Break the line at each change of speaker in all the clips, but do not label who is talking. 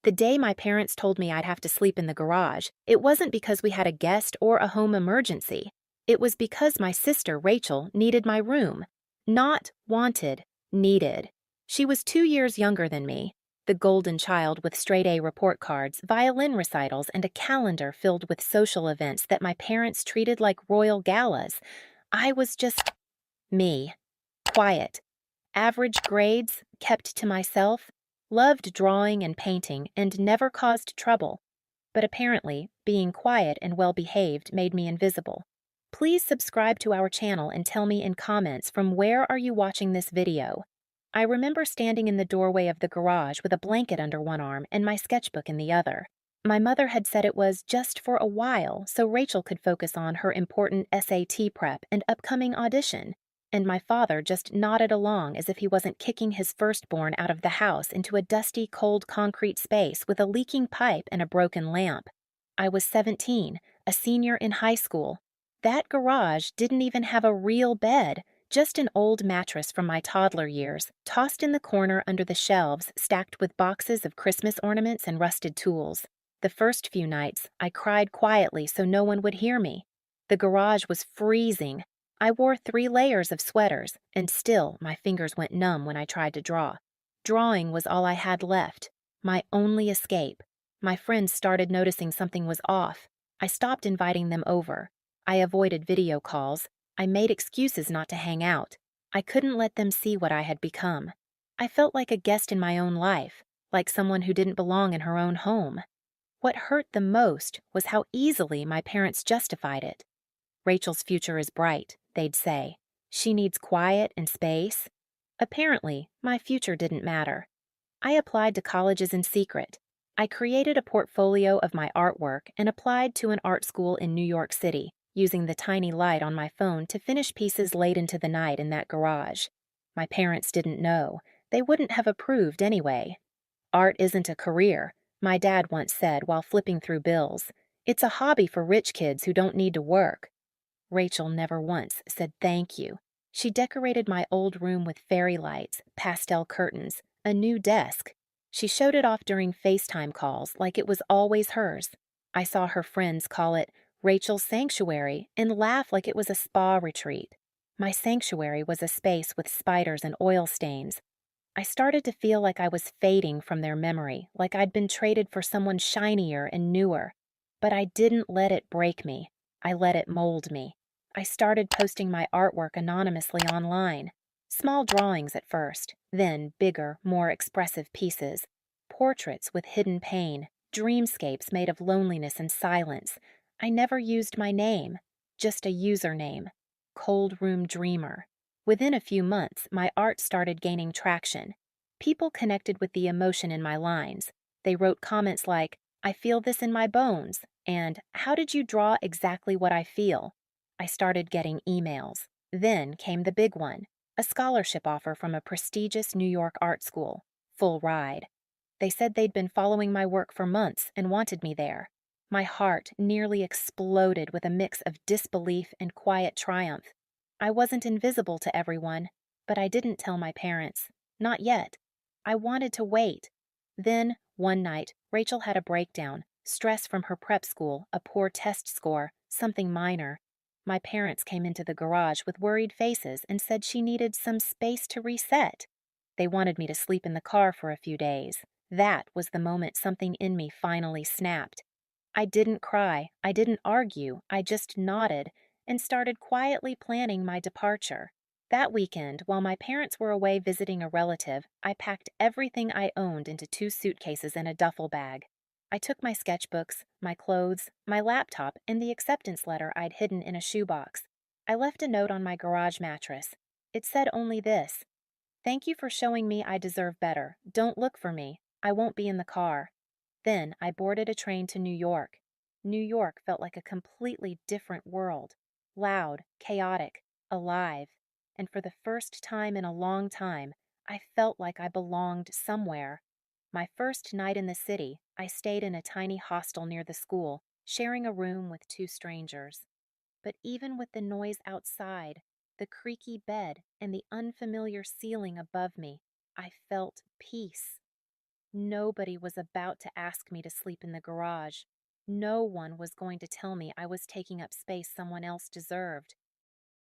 The day my parents told me I'd have to sleep in the garage, it wasn't because we had a guest or a home emergency. It was because my sister, Rachel, needed my room. Not wanted, needed. She was 2 years younger than me, the golden child with straight A report cards, violin recitals, and a calendar filled with social events that my parents treated like royal galas. I was just me. Quiet. Average grades, kept to myself, loved drawing and painting, and never caused trouble. But apparently, being quiet and well behaved made me invisible. Please subscribe to our channel and tell me in comments from where are you watching this video. I remember standing in the doorway of the garage with a blanket under one arm and my sketchbook in the other. My mother had said it was just for a while so Rachel could focus on her important SAT prep and upcoming audition, and my father just nodded along as if he wasn't kicking his firstborn out of the house into a dusty, cold concrete space with a leaking pipe and a broken lamp. I was 17, a senior in high school. That garage didn't even have a real bed, just an old mattress from my toddler years, tossed in the corner under the shelves stacked with boxes of Christmas ornaments and rusted tools. The first few nights, I cried quietly so no one would hear me. The garage was freezing. I wore 3 layers of sweaters, and still my fingers went numb when I tried to draw. Drawing was all I had left, my only escape. My friends started noticing something was off. I stopped inviting them over. I avoided video calls. I made excuses not to hang out. I couldn't let them see what I had become. I felt like a guest in my own life, like someone who didn't belong in her own home. What hurt the most was how easily my parents justified it. Rachel's future is bright, they'd say. She needs quiet and space. Apparently, my future didn't matter. I applied to colleges in secret. I created a portfolio of my artwork and applied to an art school in New York City, using the tiny light on my phone to finish pieces late into the night in that garage. My parents didn't know. They wouldn't have approved anyway. Art isn't a career, my dad once said while flipping through bills. It's a hobby for rich kids who don't need to work. Rachel never once said thank you. She decorated my old room with fairy lights, pastel curtains, a new desk. She showed it off during FaceTime calls like it was always hers. I saw her friends call it Rachel's Sanctuary and laugh like it was a spa retreat. My sanctuary was a space with spiders and oil stains. I started to feel like I was fading from their memory, like I'd been traded for someone shinier and newer. But I didn't let it break me. I let it mold me. I started posting my artwork anonymously online. Small drawings at first, then bigger, more expressive pieces. Portraits with hidden pain, dreamscapes made of loneliness and silence. I never used my name, just a username. Cold Room Dreamer. Within a few months, my art started gaining traction. People connected with the emotion in my lines. They wrote comments like, "I feel this in my bones," and "How did you draw exactly what I feel?" I started getting emails. Then came the big one, a scholarship offer from a prestigious New York art school. Full ride. They said they'd been following my work for months and wanted me there. My heart nearly exploded with a mix of disbelief and quiet triumph. I wasn't invisible to everyone, but I didn't tell my parents. Not yet. I wanted to wait. Then, one night, Rachel had a breakdown, stress from her prep school, a poor test score, something minor. My parents came into the garage with worried faces and said she needed some space to reset. They wanted me to sleep in the car for a few days. That was the moment something in me finally snapped. I didn't cry, I didn't argue, I just nodded and started quietly planning my departure. That weekend, while my parents were away visiting a relative, I packed everything I owned into 2 suitcases and a duffel bag. I took my sketchbooks, my clothes, my laptop, and the acceptance letter I'd hidden in a shoebox. I left a note on my garage mattress. It said only this: "Thank you for showing me I deserve better. Don't look for me. I won't be in the car." Then I boarded a train to New York. New York felt like a completely different world. Loud, chaotic, alive. And for the first time in a long time, I felt like I belonged somewhere. My first night in the city, I stayed in a tiny hostel near the school, sharing a room with 2 strangers. But even with the noise outside, the creaky bed, and the unfamiliar ceiling above me, I felt peace. Nobody was about to ask me to sleep in the garage. No one was going to tell me I was taking up space someone else deserved.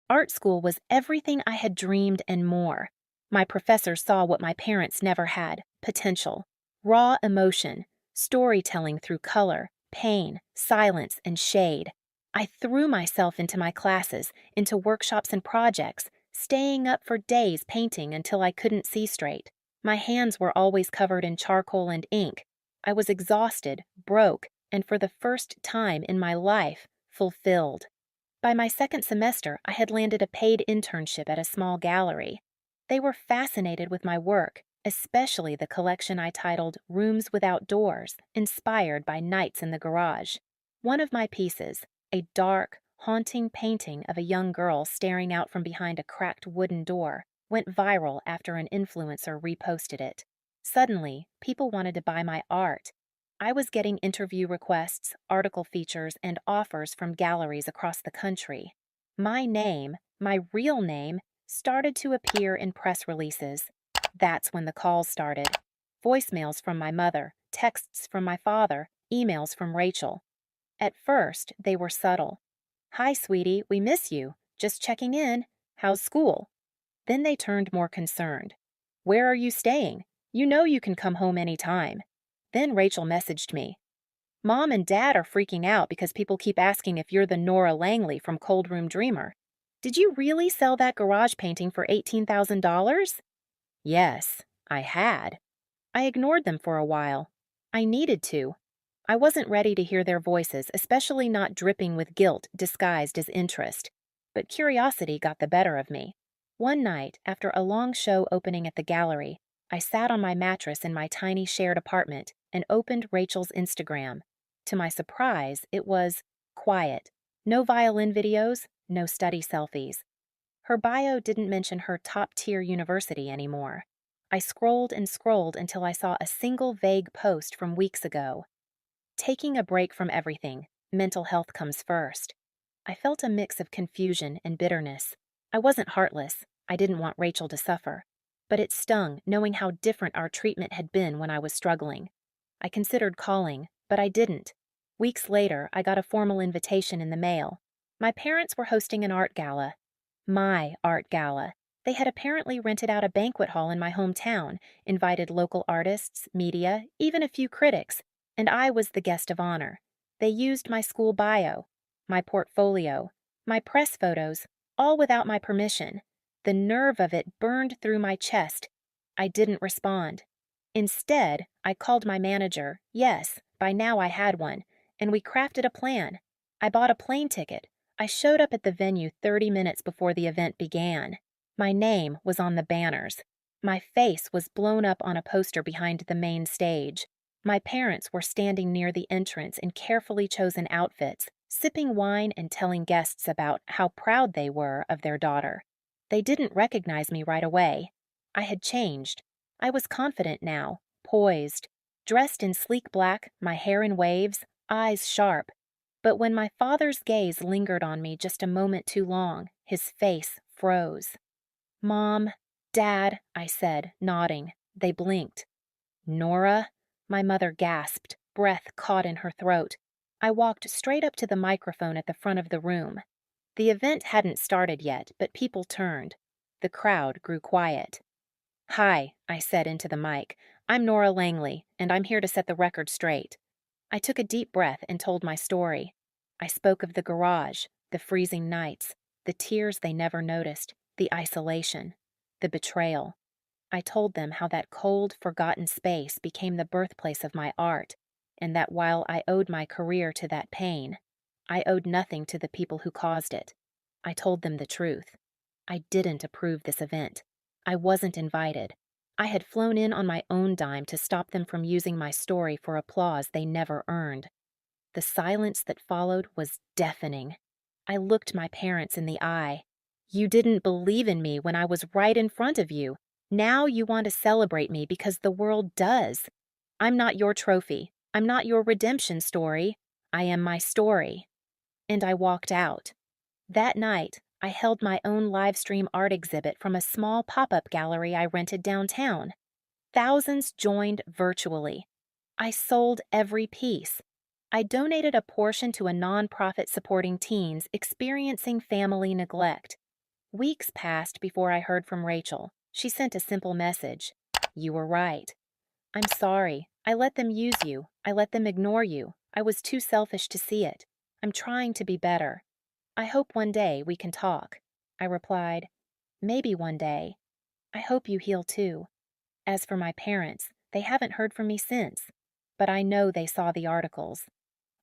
Art school was everything I had dreamed and more. My professors saw what my parents never had: potential, raw emotion, storytelling through color, pain, silence, and shade. I threw myself into my classes, into workshops and projects, staying up for days painting until I couldn't see straight. My hands were always covered in charcoal and ink. I was exhausted, broke, and for the first time in my life, fulfilled. By my second semester, I had landed a paid internship at a small gallery. They were fascinated with my work, especially the collection I titled Rooms Without Doors, inspired by nights in the garage. One of my pieces, a dark, haunting painting of a young girl staring out from behind a cracked wooden door, went viral after an influencer reposted it. Suddenly, people wanted to buy my art. I was getting interview requests, article features, and offers from galleries across the country. My name, my real name, started to appear in press releases. That's when the calls started. Voicemails from my mother, texts from my father, emails from Rachel. At first, they were subtle. "Hi, sweetie, we miss you. Just checking in. How's school?" Then they turned more concerned. "Where are you staying? You know you can come home any time." Then Rachel messaged me. "Mom and Dad are freaking out because people keep asking if you're the Nora Langley from Cold Room Dreamer. Did you really sell that garage painting for $18,000? Yes, I had. I ignored them for a while. I needed to. I wasn't ready to hear their voices, especially not dripping with guilt disguised as interest. But curiosity got the better of me. One night, after a long show opening at the gallery, I sat on my mattress in my tiny shared apartment and opened Rachel's Instagram. To my surprise, it was quiet. No violin videos, no study selfies. Her bio didn't mention her top-tier university anymore. I scrolled and scrolled until I saw a single vague post from weeks ago. "Taking a break from everything. Mental health comes first." I felt a mix of confusion and bitterness. I wasn't heartless. I didn't want Rachel to suffer. But it stung, knowing how different our treatment had been when I was struggling. I considered calling, but I didn't. Weeks later, I got a formal invitation in the mail. My parents were hosting an art gala. My art gala. They had apparently rented out a banquet hall in my hometown, invited local artists, media, even a few critics, and I was the guest of honor. They used my school bio, my portfolio, my press photos, all without my permission. The nerve of it burned through my chest. I didn't respond. Instead, I called my manager. Yes, by now I had one, and we crafted a plan. I bought a plane ticket. I showed up at the venue 30 minutes before the event began. My name was on the banners. My face was blown up on a poster behind the main stage. My parents were standing near the entrance in carefully chosen outfits, sipping wine and telling guests about how proud they were of their daughter. They didn't recognize me right away. I had changed. I was confident now, poised, dressed in sleek black, my hair in waves, eyes sharp. But when my father's gaze lingered on me just a moment too long, his face froze. "Mom, Dad," I said, nodding. They blinked. "Nora?" My mother gasped, breath caught in her throat. I walked straight up to the microphone at the front of the room. The event hadn't started yet, but people turned. The crowd grew quiet. "Hi," I said into the mic. "I'm Nora Langley, and I'm here to set the record straight." I took a deep breath and told my story. I spoke of the garage, the freezing nights, the tears they never noticed, the isolation, the betrayal. I told them how that cold, forgotten space became the birthplace of my art, and that while I owed my career to that pain, I owed nothing to the people who caused it. I told them the truth. I didn't approve this event. I wasn't invited. I had flown in on my own dime to stop them from using my story for applause they never earned. The silence that followed was deafening. I looked my parents in the eye. "You didn't believe in me when I was right in front of you. Now you want to celebrate me because the world does. I'm not your trophy. I'm not your redemption story. I am my story." And I walked out. That night, I held my own live stream art exhibit from a small pop-up gallery I rented downtown. Thousands joined virtually. I sold every piece. I donated a portion to a nonprofit supporting teens experiencing family neglect. Weeks passed before I heard from Rachel. She sent a simple message. You were right. I'm sorry. I let them use you. I let them ignore you. I was too selfish to see it. I'm trying to be better. I hope one day we can talk. I replied, maybe one day. I hope you heal too. As for my parents, they haven't heard from me since. But I know they saw the articles.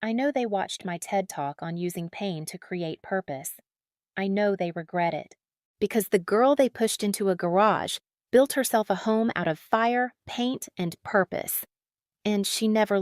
I know they watched my TED Talk on using pain to create purpose. I know they regret it. Because the girl they pushed into a garage built herself a home out of fire, paint, and purpose. And she never looked